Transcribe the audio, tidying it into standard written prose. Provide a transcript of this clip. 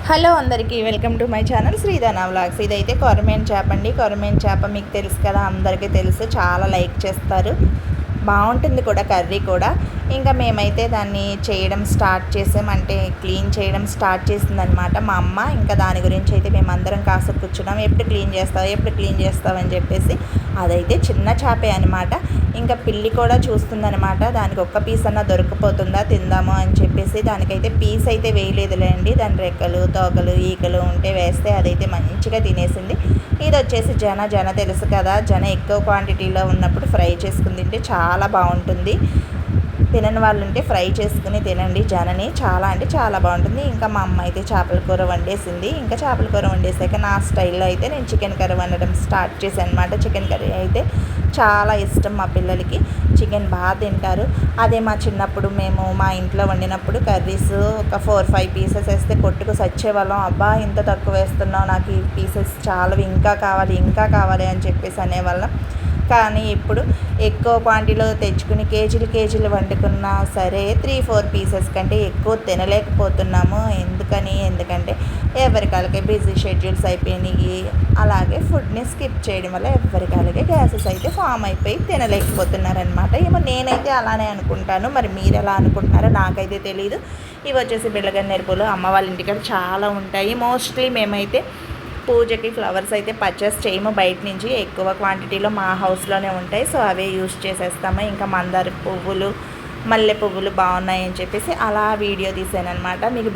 Hello అందరికీ welcome to my channel Sridhana vlogs. ఇదైతే కొరమేను చేప అండి. కొరమేను చేప మీకు తెలుసు కదా, అందరికీ తెలుసు, చాలా లైక్ చేస్తారు, బాగుంటుంది కూడా కర్రీ కూడా. ఇంకా మేమైతే దాన్ని చేయడం స్టార్ట్ చేసాం, అంటే క్లీన్ చేయడం స్టార్ట్ చేసిందనమాట మా అమ్మ. ఇంకా దాని గురించి అయితే మేమందరం కాస్త కూర్చున్నాం, ఎప్పుడు క్లీన్ చేస్తావు అని చెప్పేసి. అదైతే చిన్న చేపే అనమాట. ఇంకా పిల్లి కూడా చూస్తుందనమాట, దానికి ఒక్క పీస్ అన్నా దొరికిపోతుందా తిందాము అని చెప్పేసి. దానికైతే పీస్ అయితే వేయలేదులేండి, దాని రెక్కలు తోకలు ఈకలు ఉంటే వేస్తే అదైతే మంచిగా తినేసింది. ఇది వచ్చేసి జన తెలుసు కదా, ఎక్కువ క్వాంటిటీలో ఉన్నప్పుడు ఫ్రై చేసుకుని తింటే చాలా బాగుంటుంది. తినని వాళ్ళు ఉంటే ఫ్రై చేసుకుని తినండి జనని, చాలా అంటే చాలా బాగుంటుంది. ఇంకా మా అమ్మ అయితే చేపల కూర వండేసింది. ఇంకా చేపల కూర వండేసాక నా స్టైల్లో అయితే నేను చికెన్ కర్రీ వండడం స్టార్ట్ చేశాను అనమాట. చికెన్ కర్రీ అయితే చాలా ఇష్టం మా పిల్లలకి, చికెన్ బాగా తింటారు. అదే మా చిన్నప్పుడు మేము మా ఇంట్లో వండినప్పుడు కర్రీస్ ఒక 4-5 పీసెస్ వేస్తే కొట్టుకు సచ్చేవాళ్ళం. అబ్బా ఇంత తక్కువ వేస్తున్నావు, నాకు ఈ పీసెస్ చాలా, ఇంకా కావాలి అని చెప్పేసి అనేవాళ్ళం. కానీ ఇప్పుడు ఎక్కువ క్వాంటిటీలో తెచ్చుకుని కేజీలు వండుకున్నా సరే 3-4 పీసెస్ కంటే ఎక్కువ తినలేకపోతున్నాము. ఎందుకంటే ఎవరికాలకే బిజీ షెడ్యూల్స్ అయిపోయినాయి. అలాగే ఫుడ్ని స్కిప్ చేయడం వల్ల ఎవరికాలకే గ్యాసెస్ అయితే ఫామ్ అయిపోయి తినలేకపోతున్నారనమాట. ఏమో నేనైతే అలానే అనుకుంటాను, మరి మీరు ఎలా అనుకుంటున్నారో నాకైతే తెలియదు. ఇవి వచ్చేసి బిళ్ళగన్నేరు పూలు అమ్మ వాళ్ళ ఇంటికాడ చాలా ఉంటాయి. మోస్ట్లీ మేమైతే పూజకి ఫ్లవర్స్ అయితే పర్చేస్ చేయము బయట నుంచి, ఎక్కువ క్వాంటిటీలో మా హౌస్లోనే ఉంటాయి, సో అవే యూస్ చేసేస్తాము. ఇంకా మందార పువ్వులు, మల్లె పువ్వులు బాగున్నాయని చెప్పేసి అలా వీడియో తీసాను అనమాట. మీకు